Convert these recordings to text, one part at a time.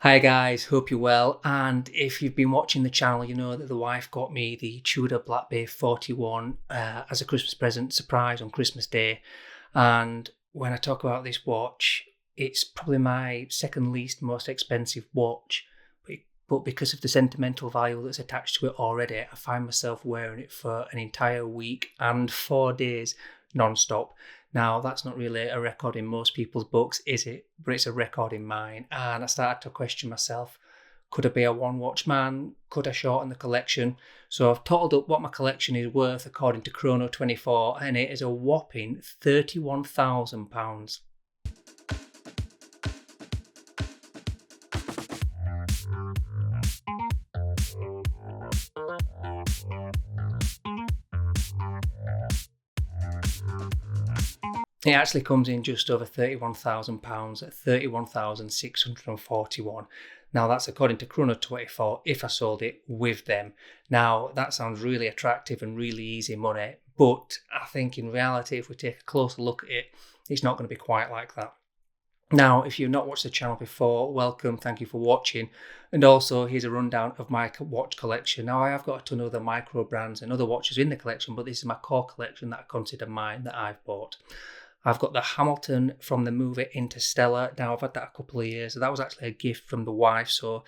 Hi guys, hope you're well. And if you've been watching the channel, you know that the wife got me the Tudor Black Bay 41 as a Christmas present surprise on Christmas Day. And when I talk about this watch, it's probably my second least most expensive watch. But because of the sentimental value that's attached to it already, I find myself wearing it for an entire week and 4 days non-stop. Now, that's not really a record in most people's books, is it? But it's a record in mine. And I started to question myself, could I be a one watch man? Could I shorten the collection? So I've totaled up what my collection is worth according to Chrono24, and it is a whopping £31,000. It actually comes in just over £31,000 at 31,641. Now that's according to Chrono24 if I sold it with them. Now that sounds really attractive and really easy money, but I think in reality, if we take a closer look at it, it's not going to be quite like that. Now, if you've not watched the channel before, welcome, thank you for watching. And also, here's a rundown of my watch collection. Now, I have got a ton of other micro brands and other watches in the collection, but this is my core collection that I consider mine, that I've bought. I've got the Hamilton from the movie Interstellar. Now, I've had that a couple of years. That was actually a gift from the wife, so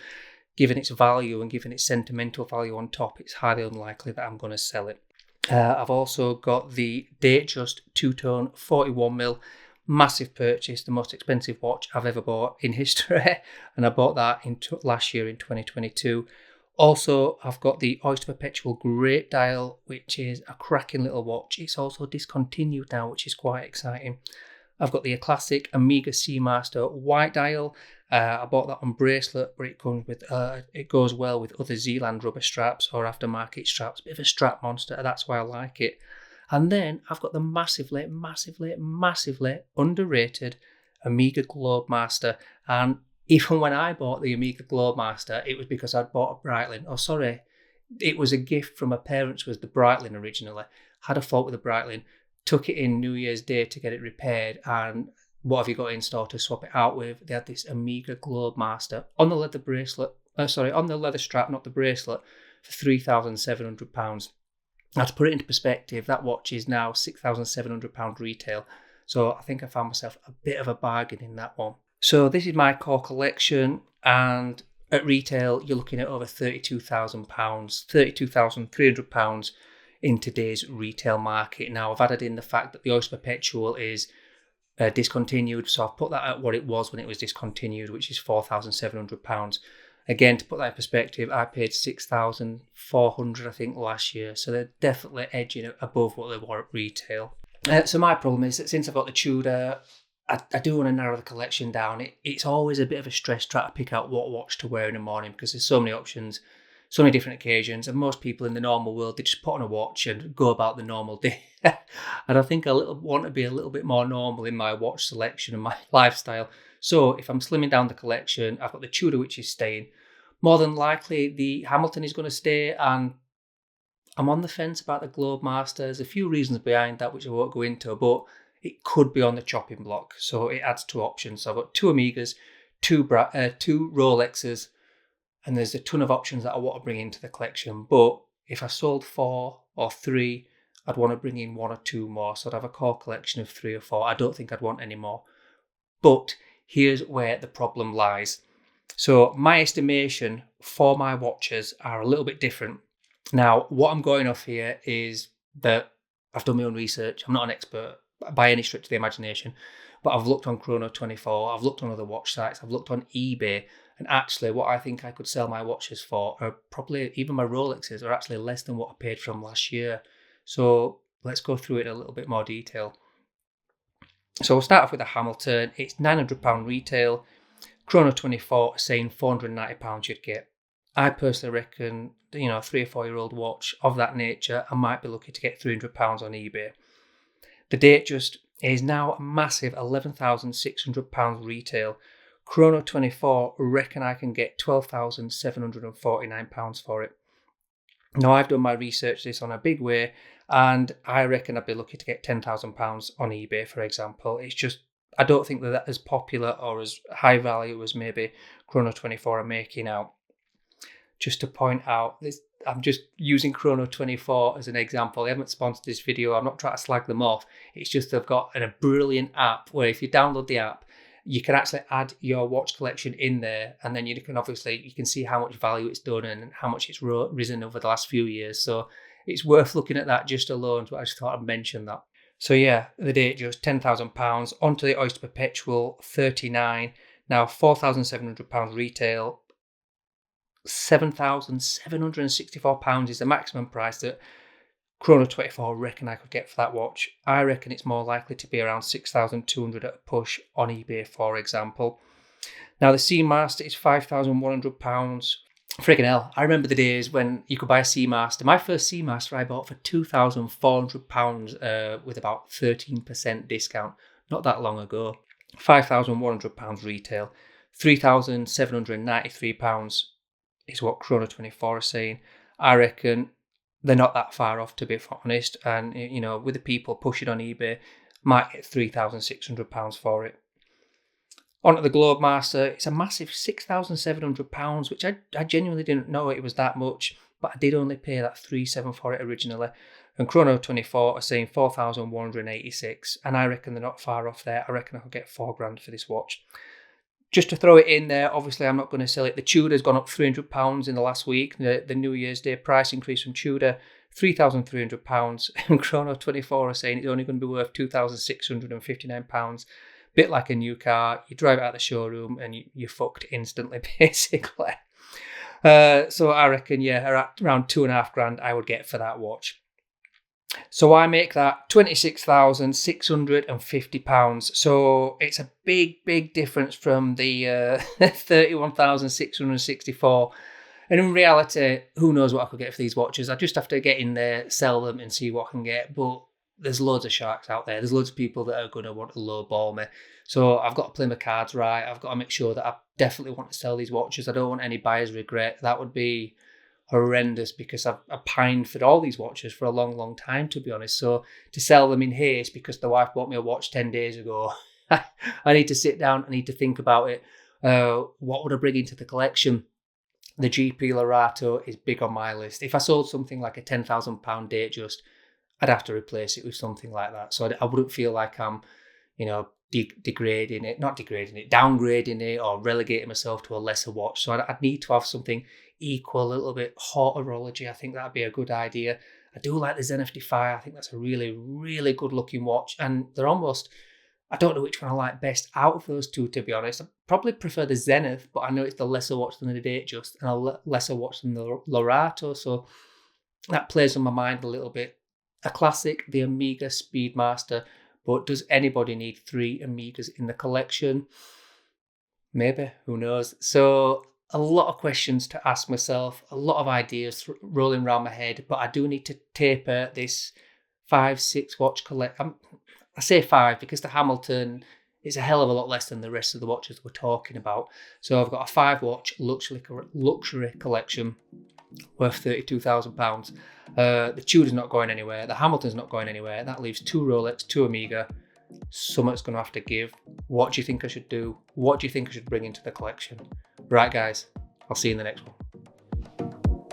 given its value and given its sentimental value on top, it's highly unlikely that I'm going to sell it. I've also got the Datejust two-tone 41mm, massive purchase, the most expensive watch I've ever bought in history, and I bought that last year in 2022. Also, I've got the Oyster Perpetual Great Dial, which is a cracking little watch. It's also discontinued now, which is quite exciting. I've got the classic Omega Seamaster White Dial. I bought that on bracelet, but it comes with it goes well with other Zealand rubber straps or aftermarket straps. Bit of a strap monster, that's why I like it. And then I've got the massively underrated Omega Globemaster. And even when I bought the Omega Globemaster, it was because I'd bought a Breitling. Oh, sorry, it was a gift from my parents, was the Breitling originally. Had a fault with the Breitling, took it in New Year's Day to get it repaired, and what have you got in store to swap it out with? They had this Omega Globemaster on the leather bracelet, on the leather strap, not the bracelet, for £3,700. Now, to put it into perspective, that watch is now £6,700 retail. So I think I found myself a bit of a bargain in that one. So this is my core collection, and at retail, you're looking at over £32,000, £32,300 in today's retail market. Now, I've added in the fact that the Oyster Perpetual is discontinued, so I've put that at what it was when it was discontinued, which is £4,700. Again, to put that in perspective, I paid £6,400, I think, last year. So they're definitely edging above what they were at retail. So my problem is that since I've got the Tudor, I do want to narrow the collection down. It's always a bit of a stress trying to pick out what watch to wear in the morning because there's so many options, so many different occasions. And most people in the normal world, they just put on a watch and go about the normal day. And I think I want to be a little bit more normal in my watch selection and my lifestyle. So if I'm slimming down the collection, I've got the Tudor, which is staying. More than likely, the Hamilton is going to stay, and I'm on the fence about the Globemaster. There's a few reasons behind that, which I won't go into, but it could be on the chopping block. So it adds two options. So I've got two Omegas, two Rolexes, and there's a ton of options that I want to bring into the collection. But if I sold 4 or 3, I'd want to bring in 1 or 2 more. So I'd have a core collection of 3 or 4. I don't think I'd want any more. But here's where the problem lies. So my estimation for my watches are a little bit different. Now, what I'm going off here is that I've done my own research. I'm not an expert by any stretch of the imagination, but I've looked on Chrono24, I've looked on other watch sites, I've looked on eBay, and actually what I think I could sell my watches for are probably, even my Rolexes, are actually less than what I paid for them last year. So let's go through it in a little bit more detail. So we'll start off with the Hamilton. It's £900 retail. Chrono24 saying £490 you'd get. I personally reckon, a 3 or 4 year old watch of that nature, I might be lucky to get £300 on eBay. The Datejust is now a massive £11,600 retail. Chrono24 reckon I can get £12,749 for it. Now, I've done my research this on a big way, and I reckon I'd be lucky to get £10,000 on eBay, for example. It's just, I don't think that as popular or as high value as maybe Chrono 24 are making out. Just to point out, this, I'm just using Chrono 24 as an example. They haven't sponsored this video. I'm not trying to slag them off. It's just they've got a brilliant app where if you download the app, you can actually add your watch collection in there, and then you can see how much value it's done and how much it's risen over the last few years. So it's worth looking at that just alone. So I just thought I'd mention that. So yeah, the Datejust, £10,000 onto the Oyster Perpetual, 39. Now £4,700 retail. £7,764 is the maximum price that Chrono 24 reckon I could get for that watch. I reckon it's more likely to be around 6,200 at a push on eBay, for example. Now the Seamaster is £5,100. Friggin' hell, I remember the days when you could buy a Seamaster. My first Seamaster I bought for £2,400 with about 13% discount. Not that long ago. £5,100 retail. £3,793 is what Chrono 24 are saying. I reckon they're not that far off, to be honest. And, you know, with the people pushing on eBay, might get £3,600 for it. Onto the Globemaster, it's a massive £6,700, which I genuinely didn't know it was that much, but I did only pay that $3,700 for it originally. And Chrono 24 are saying $4,186, and I reckon they're not far off there. I reckon I could get £4,000 for this watch. Just to throw it in there, obviously I'm not going to sell it. The Tudor's gone up £300 in the last week. The New Year's Day price increase from Tudor, £3,300. And Chrono 24 are saying it's only going to be worth £2,659. Bit like a new car. You drive it out of the showroom and you're fucked instantly, basically. So I reckon, yeah, around £2,500 I would get for that watch. So I make that £26,650. So it's a big difference from the £31,664. And in reality, who knows what I could get for these watches? I just have to get in there, sell them and see what I can get. But there's loads of sharks out there. There's loads of people that are going to want to lowball me. So I've got to play my cards right. I've got to make sure that I definitely want to sell these watches. I don't want any buyer's regret. That would be horrendous because I've pined for all these watches for a long time, to be honest. So to sell them in haste because the wife bought me a watch 10 days ago, I need to sit down, I need to think about it. What would I bring into the collection? The GP Lorato is big on my list. If I sold something like a £10,000 Datejust, I'd have to replace it with something like that. So I wouldn't feel like I'm, you know, downgrading it or relegating myself to a lesser watch. So I'd need to have something equal, a little bit horology. I think that'd be a good idea. I do like the Zenith Defy. I think that's a really good looking watch. And they're almost, I don't know which one I like best out of those two, to be honest. I probably prefer the Zenith, but I know it's the lesser watch than the Datejust and a lesser watch than the Lorato. So that plays on my mind a little bit. A classic, the Omega Speedmaster. But does anybody need 3 Omegas in the collection? Maybe, who knows? So a lot of questions to ask myself, a lot of ideas rolling around my head, but I do need to taper this 5-6 watch collection. I say 5 because the Hamilton is a hell of a lot less than the rest of the watches we're talking about. So I've got a 5 watch luxury collection worth £32,000. The Tudor's not going anywhere. The Hamilton's not going anywhere. That leaves 2 Rolex, 2 Omega. Something's going to have to give. What do you think I should do? What do you think I should bring into the collection? Right, guys, I'll see you in the next one.